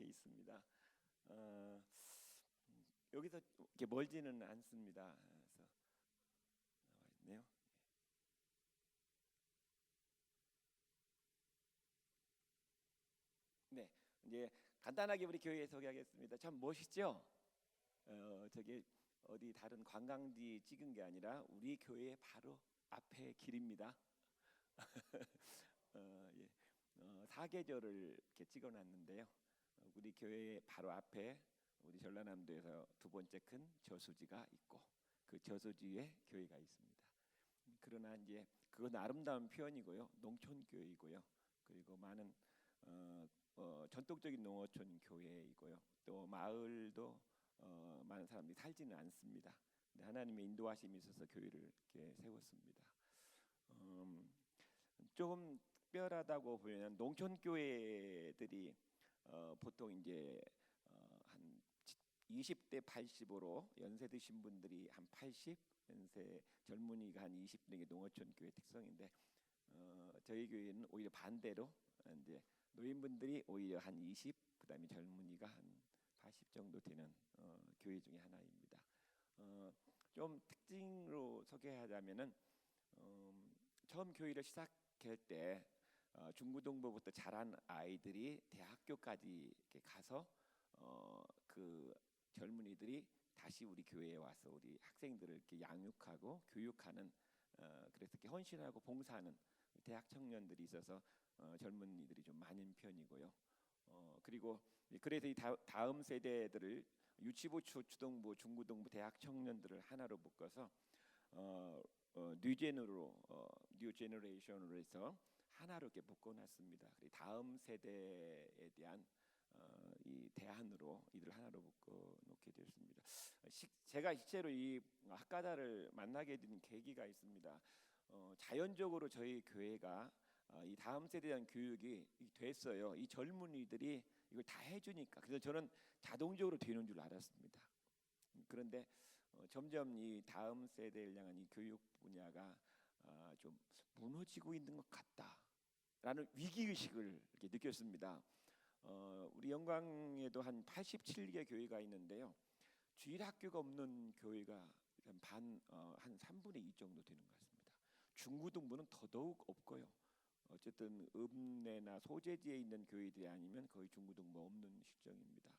있습니다. 어, 여기서 이렇게 멀지는 않습니다. 그래서 나와 있네요. 네, 이제 간단하게 우리 교회 소개하겠습니다. 참 멋있죠? 저게 어디 다른 관광지 찍은 게 아니라 우리 교회 바로 앞에 길입니다. 예. 사계절을 이렇게 찍어놨는데요. 우리 교회 바로 앞에 우리 전라남도에서 두 번째 큰 저수지가 있고 그 저수지에 교회가 있습니다. 그러나 이제 그건 아름다운 표현이고요, 농촌 교회이고요. 그리고 많은 전통적인 농어촌 교회이고요. 또 마을도 많은 사람들이 살지는 않습니다. 근데 하나님의 인도하심이 있어서 교회를 이렇게 세웠습니다. 조금 특별하다고 보면 농촌 교회들이 보통 이제 한 20대 80으로 연세 드신 분들이 한 80, 연세 젊은이가 한 20대 농어촌 교회 특성인데 저희 교회는 오히려 반대로 이제 노인분들이 오히려 한 20, 그다음에 젊은이가 한 80 정도 되는 교회 중에 하나입니다. 좀 특징으로 소개하자면은 처음 교회를 시작할 때 중고등부부터 자란 아이들이 대학교까지 이렇게 가서 그 젊은이들이 다시 우리 교회에 와서 우리 학생들을 이렇게 양육하고 교육하는 그래서 이렇게 헌신하고 봉사하는 대학 청년들이 있어서 젊은이들이 좀 많은 편이고요. 그리고 그래서 이 다음 세대들을 유치부, 초등부, 중고등부, 대학 청년들을 하나로 묶어서 뉴 제너레이션으로 해서 하나로 이렇게 묶어놨습니다. 다음 세대에 대한 이 대안으로 이들 하나로 묶어놓게 되었습니다. 제가 실제로 이 학가다를 만나게 된 계기가 있습니다. 자연적으로 저희 교회가 이 다음 세대에 대한 교육이 됐어요. 이 젊은이들이 이걸 다 해주니까. 그래서 저는 자동적으로 되는 줄 알았습니다. 그런데 점점 이 다음 세대를 향한 이 교육 분야가 좀 무너지고 있는 것 같다라는 위기의식을 이렇게 느꼈습니다. 우리 영광에도 한 87개 교회가 있는데요. 주일학교가 없는 교회가 한 3분의 2 정도 되는 것 같습니다. 중고등부는 더더욱 없고요. 어쨌든 읍내나 소재지에 있는 교회들이 아니면 거의 중고등부 없는 실정입니다.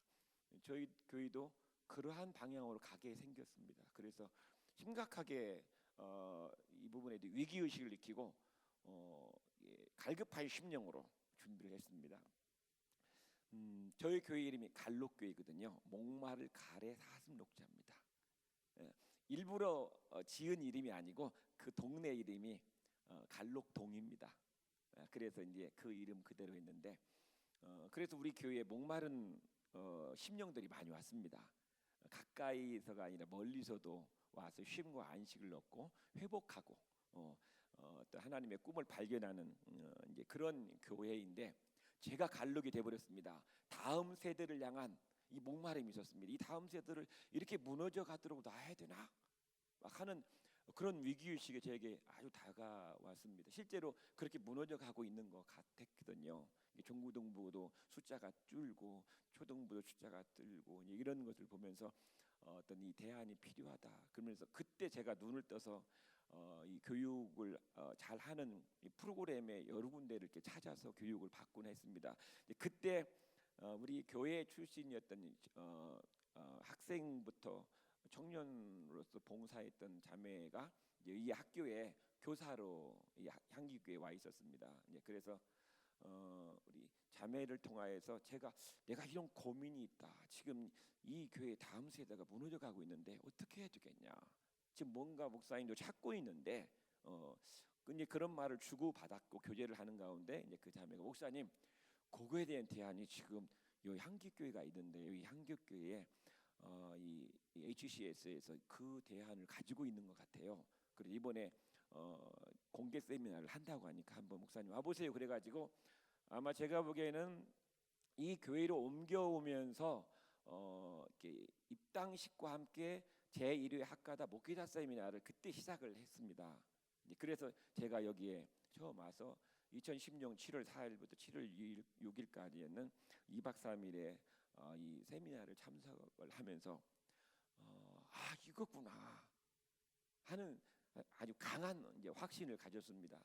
저희 교회도 그러한 방향으로 가게 생겼습니다. 그래서 심각하게 이 부분에 대해 위기의식을 느끼고 갈급한 심령으로 준비를 했습니다. 저희 교회 이름이 갈록교회거든요. 목마를 갈에 사슴 녹자입니다. 일부러 지은 이름이 아니고 그 동네 이름이 갈록동입니다. 그래서 이제 그 이름 그대로 했는데 그래서 우리 교회에 목마른 심령들이 많이 왔습니다. 가까이서가 아니라 멀리서도 와서 쉼과 안식을 얻고 회복하고 또 하나님의 꿈을 발견하는 이제 그런 교회인데 제가 갈록이 돼버렸습니다. 다음 세대를 향한 이 목마름이 있었습니다. 이 다음 세대를 이렇게 무너져 가도록 놔야 되나? 막 하는 그런 위기의식이 저에게 아주 다가왔습니다. 실제로 그렇게 무너져 가고 있는 것 같았거든요. 중고등부도 숫자가 줄고 초등부도 숫자가 줄고 이런 것을 보면서 어떤 이 대안이 필요하다. 그러면서 그때 제가 눈을 떠서 이 교육을 잘하는 이 프로그램의 여러 군데를 이렇게 찾아서 교육을 받곤 했습니다. 그때 우리 교회 출신이었던 학생부터 청년으로서 봉사했던 자매가 이 학교에 교사로 이 향기교회에 와 있었습니다. 그래서 우리 자매를 통하여서 내가 이런 고민이 있다. 지금 이 교회 다음 세대가 무너져 가고 있는데 어떻게 해야 되겠냐. 지금 뭔가 목사님도 찾고 있는데 이제 그런 말을 주고 받았고 교제를 하는 가운데 이제 그 자매가 목사님 그거에 대한 대안이 지금 이 향기교회가 있는데 이 향기교회에 이 HCS에서 그 대안을 가지고 있는 것 같아요. 그래서 이번에 공개 세미나를 한다고 하니까 한번 목사님 와보세요. 그래가지고 아마 제가 보기에는 이 교회로 옮겨오면서 이렇게 입당식과 함께 제1회 학가다 목회자 세미나를 그때 시작을 했습니다. 그래서 제가 여기에 처음 와서 2010년 7월 4일부터 7월 6일까지는 2박 3일에 이 세미나를 참석을 하면서 이거구나 하는 아주 강한 이제 확신을 가졌습니다.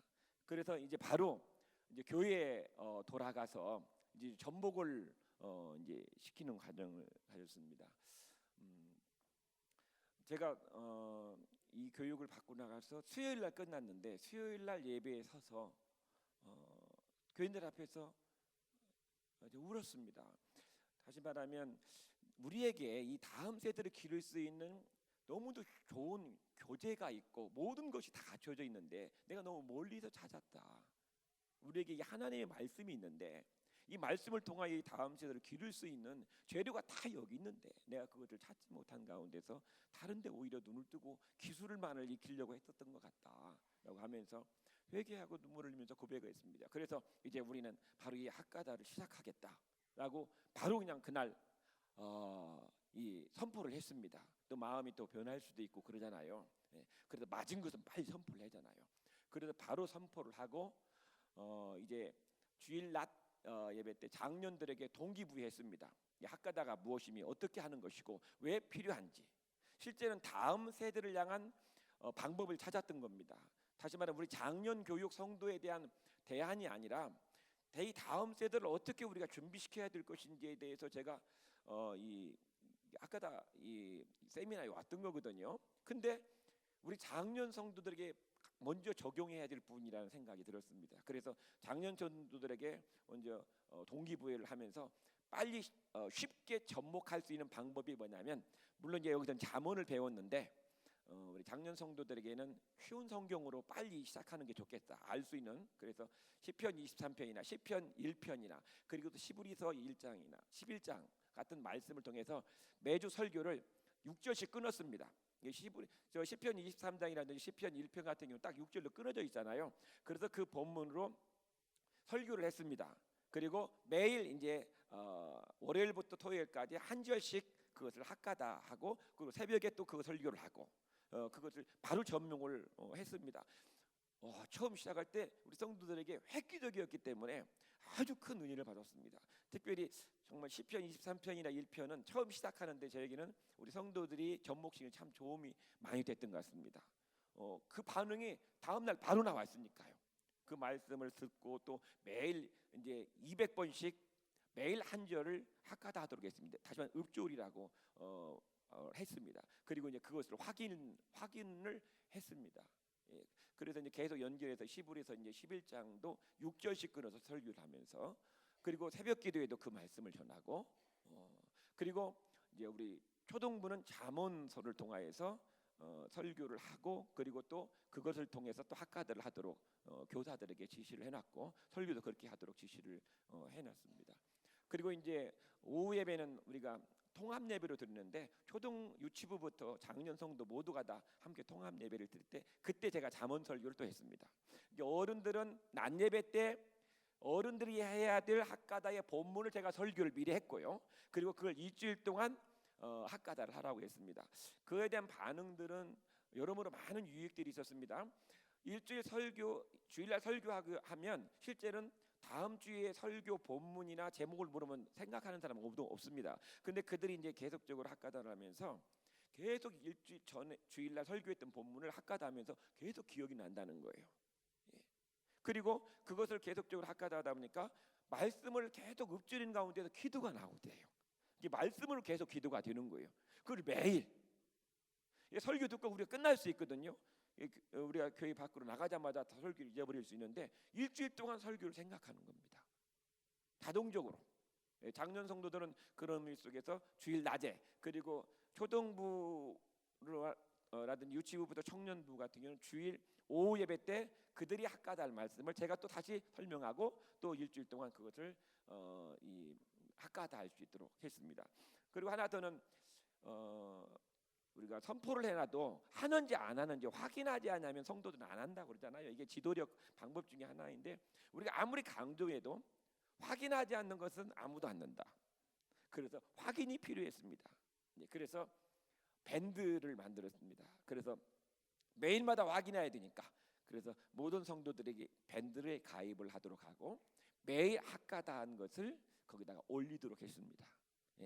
그래서 이제 바로 이제 교회에 돌아가서 이제 전복을 이제 시키는 과정을 가졌습니다. 제가 이 교육을 받고 나가서 수요일 날 끝났는데 수요일 날 예배에 서서 교인들 앞에서 울었습니다. 다시 말하면 우리에게 이 다음 세대를 기를 수 있는 너무도 좋은 교재가 있고 모든 것이 다 갖춰져 있는데 내가 너무 멀리서 찾았다. 우리에게 이 하나님의 말씀이 있는데 이 말씀을 통하여 이 다음 세대를 기를 수 있는 재료가 다 여기 있는데 내가 그것을 찾지 못한 가운데서 다른 데 오히려 눈을 뜨고 기술만을 익히려고 했었던 것 같다라고 하면서 회개하고 눈물을 흘리면서 고백을 했습니다. 그래서 이제 우리는 바로 이 학가다를 시작하겠다라고 바로 그냥 그날 이 선포를 했습니다. 또 마음이 또 변할 수도 있고 그러잖아요. 그래서 맞은 것은 빨리 선포를 하잖아요. 그래서 바로 선포를 하고 이제 주일 낮 예배 때 장년들에게 동기부여했습니다. 이 학가다가 무엇이며 어떻게 하는 것이고 왜 필요한지 실제는 다음 세대를 향한 방법을 찾았던 겁니다. 다시 말하면 우리 장년 교육 성도에 대한 대안이 아니라 이 다음 세대를 어떻게 우리가 준비시켜야 될 것인지에 대해서 제가 이 학가다 이 세미나에 왔던 거거든요. 근데 우리 장년 성도들에게 먼저 적용해야 될 부분이라는 생각이 들었습니다. 그래서 장년 성도들에게 먼저 동기부여를 하면서 빨리 쉽게 접목할 수 있는 방법이 뭐냐면 물론 이제 여기서 잠언을 배웠는데 우리 장년 성도들에게는 쉬운 성경으로 빨리 시작하는 게 좋겠다 알 수 있는. 그래서 시편 23편이나 시편 1편이나 그리고 또 시브리서 1장이나 11장 같은 말씀을 통해서 매주 설교를 6절씩 끊었습니다. 시편 23장이라든지 시편 1편 같은 경우 딱 6절로 끊어져 있잖아요. 그래서 그 본문으로 설교를 했습니다. 그리고 매일 이제 월요일부터 토요일까지 한 절씩 그것을 학가다 하고 그리고 새벽에 또 그 설교를 하고 그것을 바로 전명을 했습니다. 처음 시작할 때 우리 성도들에게 획기적이었기 때문에 아주 큰 은혜를 받았습니다. 특별히 정말 시편 23편이나 1편은 처음 시작하는데 저에게는 우리 성도들이 접목식에 참 도움이 많이 됐던 것 같습니다. 그 반응이 다음 날 바로 나왔으니까요. 그 말씀을 듣고 또 매일 이제 200번씩 매일 한 절을 학가다 하도록 했습니다. 다시 말해 읍조리라고 했습니다. 그리고 이제 그것을 확인을 했습니다. 그래서 이제 계속 연결해서 시불에서 이제 11장도 6절씩 끊어서 설교를 하면서 그리고 새벽 기도에도 그 말씀을 전하고 그리고 이제 우리 초등부는 잠언서를 통하여서 설교를 하고 그리고 또 그것을 통해서 또 학가들을 하도록 교사들에게 지시를 해놨고 설교도 그렇게 하도록 지시를 해놨습니다. 그리고 이제 오후 예배는 우리가 통합 예배로 드리는데 초등 유치부부터 장년 성도 모두가 다 함께 통합 예배를 드릴 때 그때 제가 잠언 설교를 또 했습니다. 어른들은 낮 예배 때 어른들이 해야 될 학가다의 본문을 제가 설교를 미리 했고요. 그리고 그걸 일주일 동안 학가다를 하라고 했습니다. 그에 대한 반응들은 여러모로 많은 유익들이 있었습니다. 일주일 설교 주일날 설교하면 실제는 다음 주에 설교 본문이나 제목을 물으면 생각하는 사람은 없습니다. 근데 그들이 이제 계속적으로 학가다를 하면서 계속 일주일 전에 주일날 설교했던 본문을 학가다하면서 계속 기억이 난다는 거예요. 그리고 그것을 계속적으로 학가다하다 보니까 말씀을 계속 읊조리는 가운데서 기도가 나오대요. 이게 말씀으로 계속 기도가 되는 거예요. 그걸 매일 설교 듣고 우리가 끝날 수 있거든요. 우리가 교회 밖으로 나가자마자 다 설교를 잊어버릴 수 있는데 일주일 동안 설교를 생각하는 겁니다. 자동적으로. 장년 성도들은 그런 일 속에서 주일 낮에 그리고 초등부라든지 유치부부터 청년부 같은 경우는 주일 오후 예배 때 그들이 학가다 할 말씀을 제가 또 다시 설명하고 또 일주일 동안 그것을 이 학가다 할 수 있도록 했습니다. 그리고 하나 더는 우리가 선포를 해놔도 하는지 안 하는지 확인하지 않으면 성도들은 안 한다고 그러잖아요. 이게 지도력 방법 중에 하나인데 우리가 아무리 강조해도 확인하지 않는 것은 아무도 안 는다. 그래서 확인이 필요했습니다. 그래서 밴드를 만들었습니다. 그래서 매일마다 확인해야 되니까 그래서 모든 성도들에게 밴드에 가입을 하도록 하고 매일 학가다 한 것을 거기다가 올리도록 했습니다.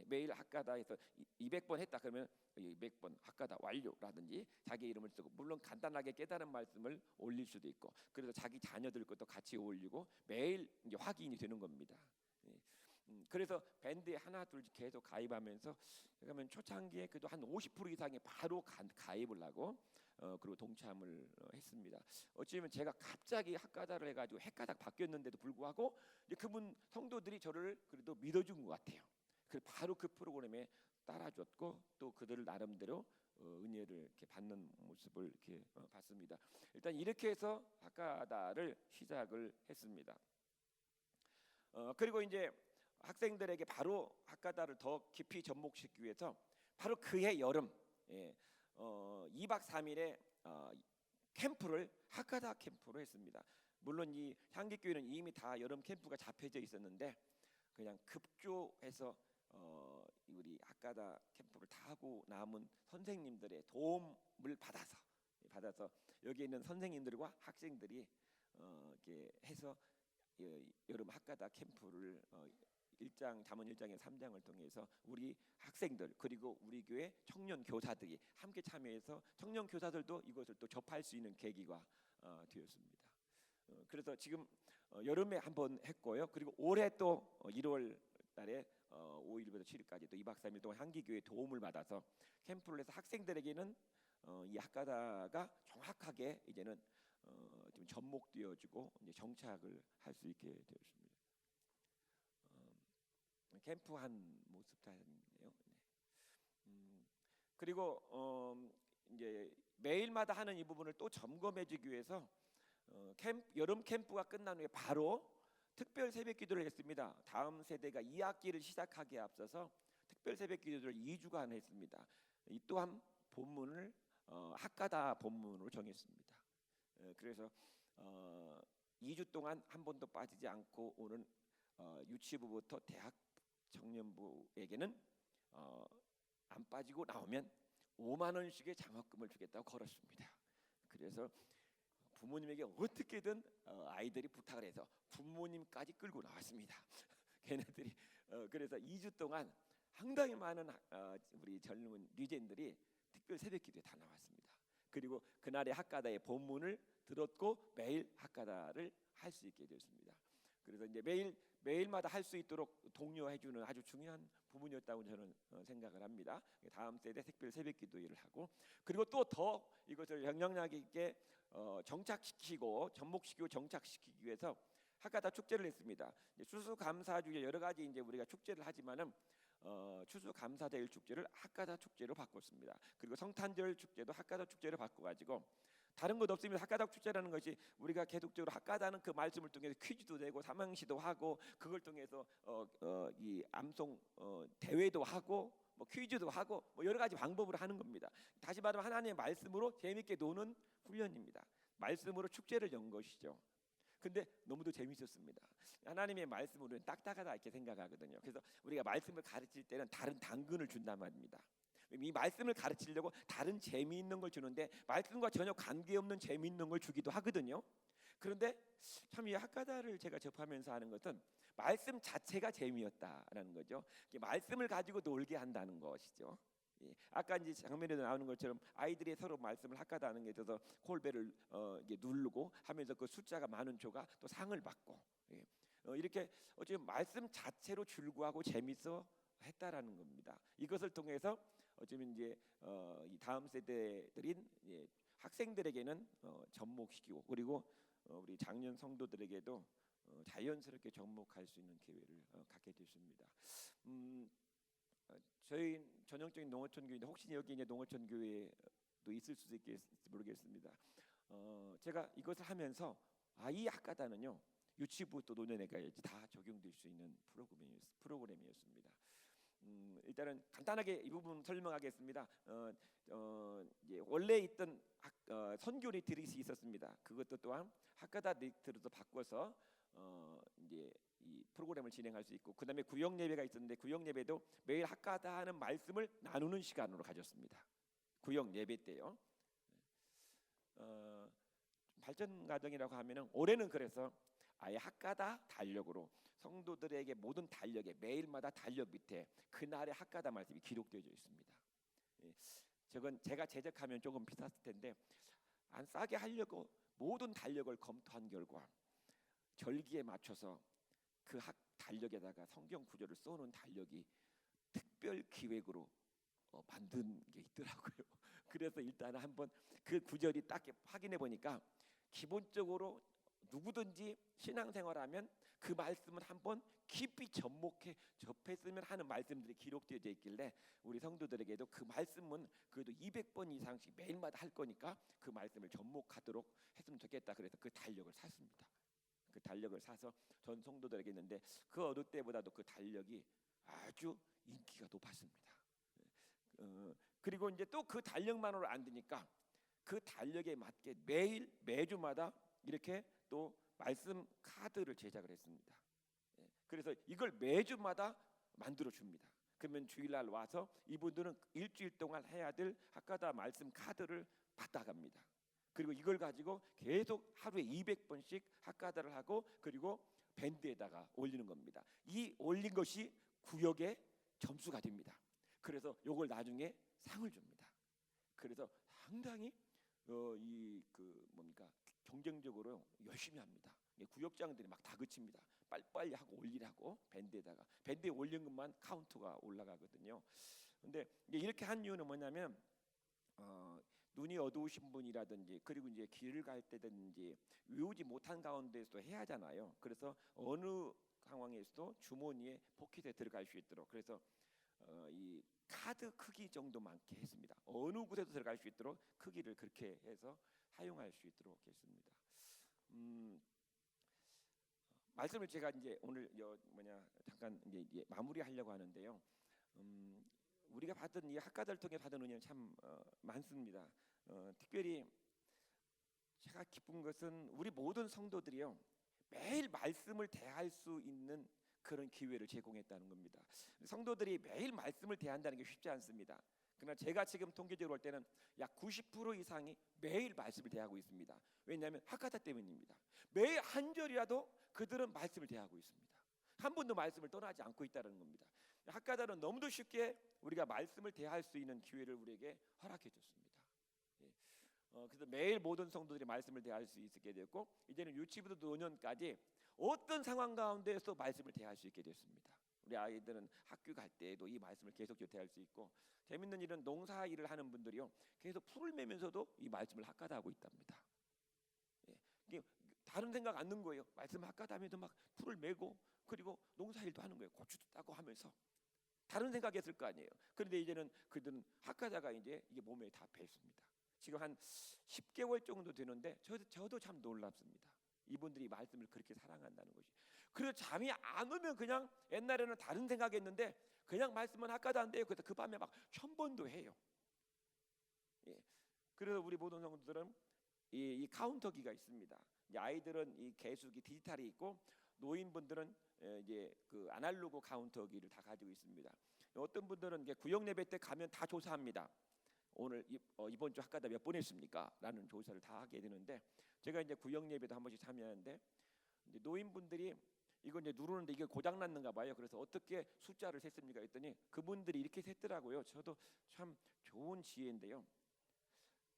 매일 학가다에서 200번 했다 그러면 200번 학가다 완료라든지 자기 이름을 쓰고, 물론 간단하게 깨달은 말씀을 올릴 수도 있고, 그래서 자기 자녀들 것도 같이 올리고 매일 이제 확인이 되는 겁니다. 그래서 밴드에 하나 둘 계속 가입하면서, 그러면 초창기에 그래도 한 50% 이상이 바로 가입을 하고 그리고 동참을 했습니다. 어찌보면 제가 갑자기 학가다를 해가지고 핵가닥 바뀌었는데도 불구하고 이제 그분 성도들이 저를 그래도 믿어준 것 같아요. 그래서 바로 그 프로그램에 따라줬고 또 그들을 나름대로 은혜를 이렇게 받는 모습을 이렇게 봤습니다. 일단 이렇게 해서 학가다를 시작을 했습니다. 그리고 이제 학생들에게 바로 학가다를 더 깊이 접목시키기 위해서 바로 그해 여름 2박 3일의 캠프를 학가다 캠프로 했습니다. 물론 이 향기교회는 이미 다 여름 캠프가 잡혀져 있었는데 그냥 급조해서 우리 학가다 캠프를 다 하고 남은 선생님들의 도움을 받아서 여기 있는 선생님들과 학생들이 이렇게 해서 여름 학가다 캠프를 1장 잠언 1장에 3장을 통해서 우리 학생들 그리고 우리 교회 청년 교사들이 함께 참여해서 청년 교사들도 이것을 또 접할 수 있는 계기가 되었습니다. 그래서 지금 여름에 한번 했고요. 그리고 올해 또 1월 달에 5일부터 7일까지 또 2박 3일 동안 향기교회 도움을 받아서 캠프를 해서 학생들에게는 이 학가다가 정확하게 이제는 좀 접목되어지고 이제 정착을 할 수 있게 되었습니다. 캠프 한 모습 다였네요. 그리고 이제 매일마다 하는 이 부분을 또 점검해주기 위해서 여름 캠프가 끝난 후에 바로 특별 새벽 기도를 했습니다. 다음 세대가 2학기를 시작하기에 앞서서 특별 새벽 기도를 2주간 했습니다. 이 또한 본문을 학가다 본문으로 정했습니다. 그래서 2주 동안 한 번도 빠지지 않고 오는 유치부부터 대학 청년부에게는 안 빠지고 나오면 5만 원씩의 장학금을 주겠다고 걸었습니다. 그래서 부모님에게 어떻게든 아이들이 부탁을 해서 부모님까지 끌고 나왔습니다. 걔네들이 그래서 2주 동안 상당히 많은 우리 젊은 리젠들이 특별 새벽 기도에 다 나왔습니다. 그리고 그날의 학가다의 본문을 들었고 매일 학가다를 할 수 있게 되었습니다. 그래서 이제 매일마다 할 수 있도록 독려해주는 아주 중요한 부분이었다고 저는 생각을 합니다. 다음 세대 특별 새벽 기도회를 하고 그리고 또 더 이것을 영향력 있게 정착시키고 접목시키고 정착시키기 위해서 학가다 축제를 했습니다. 추수감사주에 여러 가지 이제 우리가 축제를 하지만은 추수감사절 축제를 학가다 축제로 바꿨습니다. 그리고 성탄절 축제도 학가다 축제로 바꿔가지고 다른 것 없으면 학가다 축제라는 것이 우리가 계속적으로 학가다는 그 말씀을 통해서 퀴즈도 되고 삼행시도 하고 그걸 통해서 이 암송 대회도 하고 뭐 퀴즈도 하고 뭐 여러 가지 방법으로 하는 겁니다. 다시 말하면 하나님의 말씀으로 재밌게 노는 훈련입니다. 말씀으로 축제를 연 것이죠. 근데 너무도 재밌었습니다. 하나님의 말씀으로는 딱딱하다 이렇게 생각하거든요. 그래서 우리가 말씀을 가르칠 때는 다른 당근을 준단 말입니다. 이 말씀을 가르치려고 다른 재미있는 걸 주는데 말씀과 전혀 관계없는 재미있는 걸 주기도 하거든요. 그런데 참 이 학가다를 제가 접하면서 하는 것은 말씀 자체가 재미였다라는 거죠. 말씀을 가지고 놀게 한다는 것이죠. 아까 이제 장면에도 나오는 것처럼 아이들이 서로 말씀을 학가다 하는 게 있어서 콜벨을 이게 누르고 하면서 그 숫자가 많은 조가 또 상을 받고 이렇게 어쩌면 말씀 자체로 즐거워하고 재밌어 했다라는 겁니다. 이것을 통해서 어쩌면 이제 이 다음 세대들인 학생들에게는 접목시키고 그리고 우리 장년 성도들에게도 자연스럽게 접목할 수 있는 기회를 갖게 됐습니다. 저희 전형적인 농어촌 교회인데 혹시 여기 이제 농어촌 교회도 있을 수도 있겠지 모르겠습니다. 제가 이것을 하면서 이 학가다는요 유치부터 노년에까지 다 적용될 수 있는 프로그램이었습니다. 일단은 간단하게 이 부분 설명하겠습니다. 이제 원래 있던 선교 리트릿이 있었습니다. 그것도 또한 학가다 리트릿으로 바꿔서 이제 이 프로그램을 진행할 수 있고 그다음에 구역 예배가 있었는데 구역 예배도 매일 학가다 하는 말씀을 나누는 시간으로 가졌습니다. 구역 예배 때요. 발전 과정이라고 하면은 올해는 그래서 아예 학가다 달력으로 성도들에게 모든 달력에 매일마다 달력 밑에 그날의 학가다 말씀이 기록되어 있습니다. 예, 저건 제가 제작하면 조금 비쌌을 텐데 안 싸게 하려고 모든 달력을 검토한 결과 절기에 맞춰서 그 달력에다가 성경 구절을 써놓은 달력이 특별 기획으로 만든 게 있더라고요. 그래서 일단 한번 그 구절이 딱 확인해 보니까 기본적으로 누구든지 신앙생활하면 그 말씀을 한번 깊이 접목해 접했으면 하는 말씀들이 기록되어 있길래 우리 성도들에게도 그 말씀은 그래도 200번 이상씩 매일마다 할 거니까 그 말씀을 접목하도록 했으면 좋겠다. 그래서 그 달력을 샀습니다. 그 달력을 사서 전 성도들에게 했는데 그 어느 때보다도 그 달력이 아주 인기가 높았습니다. 그리고 이제 또 그 달력만으로 안 되니까 그 달력에 맞게 매주마다 이렇게 또 말씀 카드를 제작을 했습니다. 그래서 이걸 매주마다 만들어 줍니다. 그러면 주일날 와서 이분들은 일주일 동안 해야 될 학가다 말씀 카드를 받아갑니다. 그리고 이걸 가지고 계속 하루에 200번씩 학가다를 하고 그리고 밴드에다가 올리는 겁니다. 이 올린 것이 구역의 점수가 됩니다. 그래서 이걸 나중에 상을 줍니다. 그래서 상당히 경쟁적으로 열심히 합니다. 구역장들이 막 다그칩니다. 빨리빨리 하고 올리라고 밴드에 올린 것만 카운트가 올라가거든요. 근데 이렇게 한 이유는 뭐냐면 눈이 어두우신 분이라든지 그리고 이제 길을 갈 때든지 외우지 못한 가운데서 해야 하잖아요. 그래서 어느 상황에서도 주머니에 포켓에 들어갈 수 있도록 그래서 이 카드 크기 정도만게 했습니다. 어느 곳에도 들어갈 수 있도록 크기를 그렇게 해서 사용할 수 있도록 했습니다. 말씀을 제가 이제 오늘 잠깐 이제 마무리하려고 하는데요. 우리가 받은 이 학가들 통해 받은 은혜는 참 많습니다. 특별히 제가 기쁜 것은 우리 모든 성도들이요 매일 말씀을 대할 수 있는 그런 기회를 제공했다는 겁니다. 성도들이 매일 말씀을 대한다는 게 쉽지 않습니다. 그러나 제가 지금 통계적으로 볼 때는 약 90% 이상이 매일 말씀을 대하고 있습니다. 왜냐하면 학가다 때문입니다. 매일 한 절이라도 그들은 말씀을 대하고 있습니다. 한 번도 말씀을 떠나지 않고 있다는 겁니다. 학가다는 너무도 쉽게 우리가 말씀을 대할 수 있는 기회를 우리에게 허락해 줬습니다. 그래서 매일 모든 성도들이 말씀을 대할 수 있게 됐고 이제는 유치부터 노년까지 어떤 상황 가운데서 말씀을 대할 수 있게 됐습니다. 우리 아이들은 학교 갈 때에도 이 말씀을 계속 대할 수 있고 재밌는 일은 농사 일을 하는 분들이요 계속 풀을 매면서도 이 말씀을 학가다하고 있답니다. 다른 생각 안 는 거예요. 말씀을 학가다하면서 막 풀을 메고 그리고 농사 일도 하는 거예요. 고추도 따고 하면서 다른 생각했을 거 아니에요. 그런데 이제는 그들은 학가다가 이제 이게 몸에 다 배습니다. 지금 한 10개월 정도 되는데 저도 참 놀랍습니다. 이분들이 말씀을 그렇게 사랑한다는 것이. 그래서 잠이 안 오면 그냥 옛날에는 다른 생각했는데 그냥 말씀은 학가다한데요. 그래서 그 밤에 막 1000번도 해요. 그래서 우리 모든 성도들은 이 카운터기가 있습니다. 이제 아이들은 이 계수기 디지털이 있고 노인분들은 이제 그 아날로그 카운터기를 다 가지고 있습니다. 어떤 분들은 이제 구역 예배 때 가면 다 조사합니다. 오늘 이번 주 학가다 몇 번 했습니까? 라는 조사를 다 하게 되는데 제가 이제 구역 예배도 한 번씩 참여하는데 이제 노인분들이 이거 이제 누르는데 이게 고장 났는가 봐요. 그래서 어떻게 숫자를 셌습니까? 했더니 그분들이 이렇게 셌더라고요. 저도 참 좋은 지혜인데요.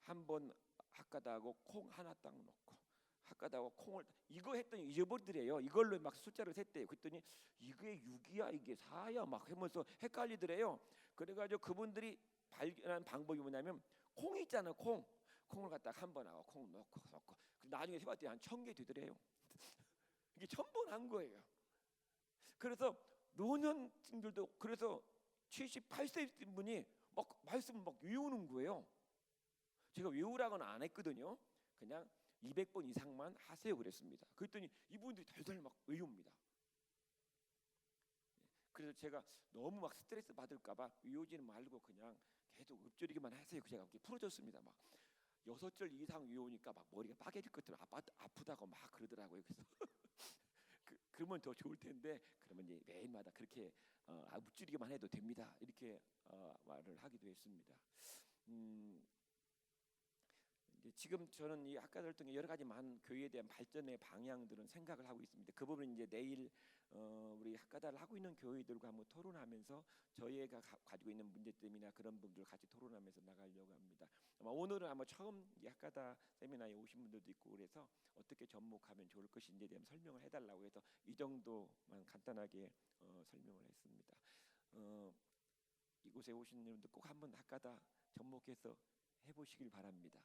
한번 학가다하고 콩 하나 딱 넣고 학가다하고 콩을 이거 했더니 잊어버리더래요. 이걸로 막 숫자를 셌대요. 그랬더니 이게 6이야 이게 4야 막 하면서 헷갈리더래요. 그래가지고 그분들이 발견한 방법이 뭐냐면 콩 있잖아요. 콩을 갖다가 한 번 하고 콩 넣고 나중에 세봤더니 한 1000개 되더래요. 이게 1000번 한 거예요. 그래서 노년층들도 그래서 78세 분이 막 말씀을 막 외우는 거예요. 제가 외우라고는 안 했거든요. 그냥 200번 이상만 하세요 그랬습니다. 그랬더니 이분들이 달달 막 외웁니다. 그래서 제가 너무 막 스트레스 받을까봐 외우지는 말고 그냥 계속 읊조리기만 하세요. 제가 이렇게 풀어줬습니다. 막 6절 이상 외우니까 막 머리가 빠개질 것 같아요. 아프다고 막 그러더라고요. 그래서 그러면 더 좋을 텐데 그러면 이제 매일마다 그렇게 읊조리기만 해도 됩니다. 이렇게 말을 하기도 했습니다. 지금 저는 이 학가들 통해 여러 가지 많은 교회에 대한 발전의 방향들은 생각을 하고 있습니다. 그 부분은 이제 내일 우리 학가다를 하고 있는 교회들과 한번 토론하면서 저희가 가지고 있는 문제점이나 그런 부분들을 같이 토론하면서 나가려고 합니다. 아마 오늘은 아마 처음 이 학가다 세미나에 오신 분들도 있고 그래서 어떻게 접목하면 좋을 것인지에 대한 설명을 해달라고 해서 이 정도만 간단하게 설명을 했습니다. 이곳에 오신 분들 꼭 한번 학가다 접목해서 해보시길 바랍니다.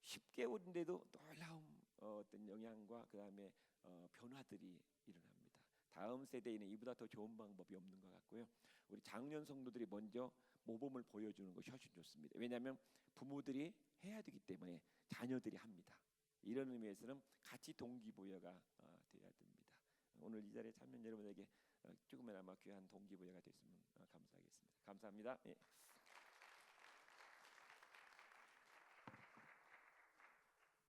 10개월인데도 놀라운 어떤 영향과 그 다음에 변화들이 일어납니다. 다음 세대에는 이보다 더 좋은 방법이 없는 것 같고요. 우리 장년 성도들이 먼저 모범을 보여주는 것이 훨씬 좋습니다. 왜냐하면 부모들이 해야 되기 때문에 자녀들이 합니다. 이런 의미에서는 같이 동기부여가 돼야 됩니다. 오늘 이 자리에 참여한 여러분에게 조금이나마 귀한 동기부여가 됐으면 감사하겠습니다. 감사합니다. 예.